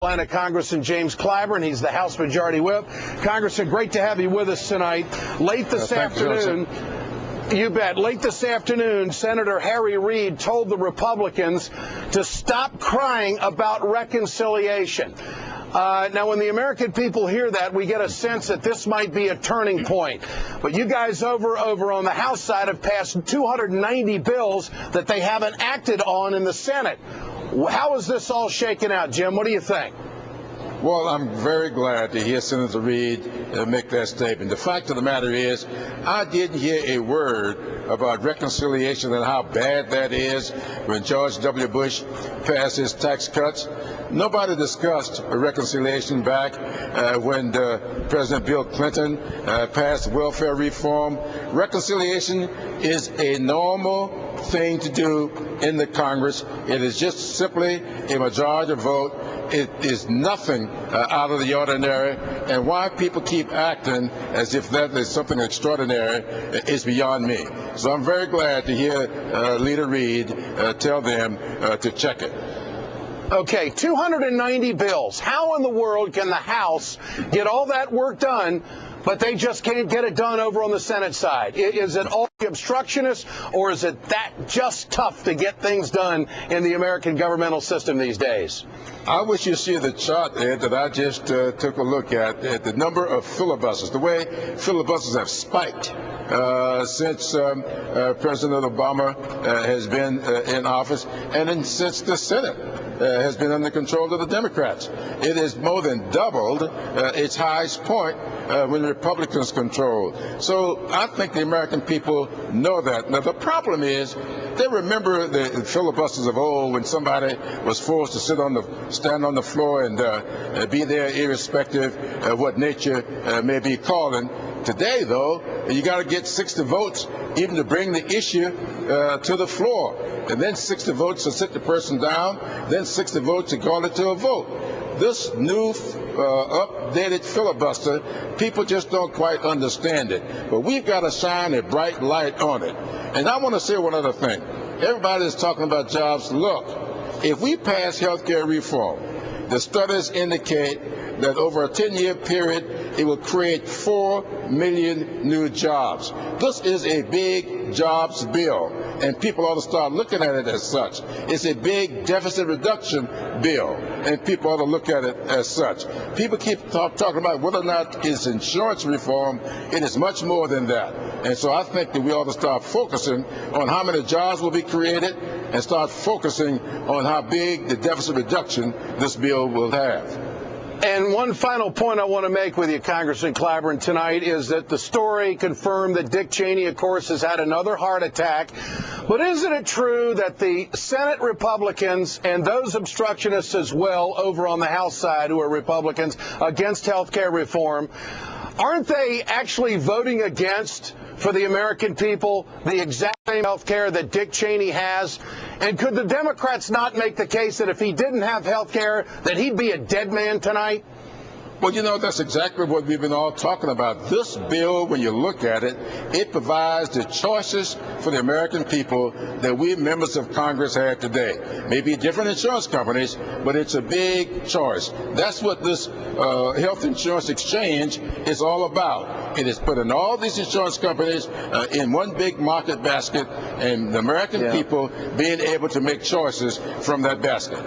Congressman James Clyburn. He's the House Majority Whip. Congressman, great to have you with us tonight. Late this afternoon, you bet. Late this afternoon, Senator Harry Reid told the Republicans to stop crying about reconciliation. Now, when the American people hear that, we get a sense that this might be a turning point. But you guys over on the House side have passed 290 bills that they haven't acted on in the Senate. How is this all shaken out, Jim? What do you think? Well, I'm very glad to hear Senator Reid make that statement. The fact of the matter is, I didn't hear a word about reconciliation and how bad that is when George W. Bush passed his tax cuts. Nobody discussed reconciliation back when President Bill Clinton passed welfare reform. Reconciliation is a normal thing to do in the Congress. It is just simply a majority vote. It is nothing out of the ordinary, and why people keep acting as if that is something extraordinary is beyond me. So I'm very glad to hear Leader Reid tell them to check it. Okay, 290 bills. How in the world can the House get all that work done, but they just can't get it done over on the Senate side? Is it all obstructionist, or is it that just tough to get things done in the American governmental system these days? I wish you see the chart, Ed, that I just took a look at the number of filibusters, the way filibusters have spiked since President Obama has been in office, and then since the Senate has been under control of the Democrats. It has more than doubled its highest point when Republicans control. So I think the American people know that. Now, the problem is they remember the filibusters of old when somebody was forced to stand on the floor and be there irrespective of what nature may be calling. Today, though, you got to get 60 votes even to bring the issue to the floor, and then 60 votes to sit the person down, then 60 votes to call it to a vote. This new updated filibuster, people just don't quite understand it. But we've got to shine a bright light on it. And I want to say one other thing. Everybody is talking about jobs. Look, if we pass health care reform, the studies indicate that over a 10-year period, it will create 4 million new jobs. This is a big jobs bill, and people ought to start looking at it as such. It's a big deficit reduction bill, and people ought to look at it as such. People keep talking about whether or not it's insurance reform. It is much more than that. And so I think that we ought to start focusing on how many jobs will be created and start focusing on how big the deficit reduction this bill will have. And one final point I want to make with you, Congressman Clyburn, tonight is that the story confirmed that Dick Cheney, of course, has had another heart attack. But isn't it true that the Senate Republicans and those obstructionists as well over on the House side who are Republicans against health care reform, aren't they actually voting against, for the American people, the exact same health care that Dick Cheney has? And could the Democrats not make the case that if he didn't have health care, that he'd be a dead man tonight? Well, you know, that's exactly what we've been all talking about. This bill, when you look at it, it provides the choices for the American people that we members of Congress have today. Maybe different insurance companies, but it's a big choice. That's what this health insurance exchange is all about. It is putting all these insurance companies in one big market basket, and the American people being able to make choices from that basket.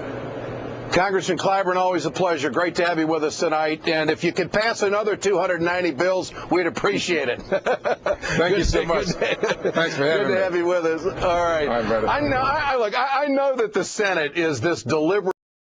Congressman Clyburn, always a pleasure. Great to have you with us tonight. And if you could pass another 290 bills, we'd appreciate it. Thank you so much. Thanks for having me. Good to have you with us. All right. All right, brother. I know that the Senate is this deliberate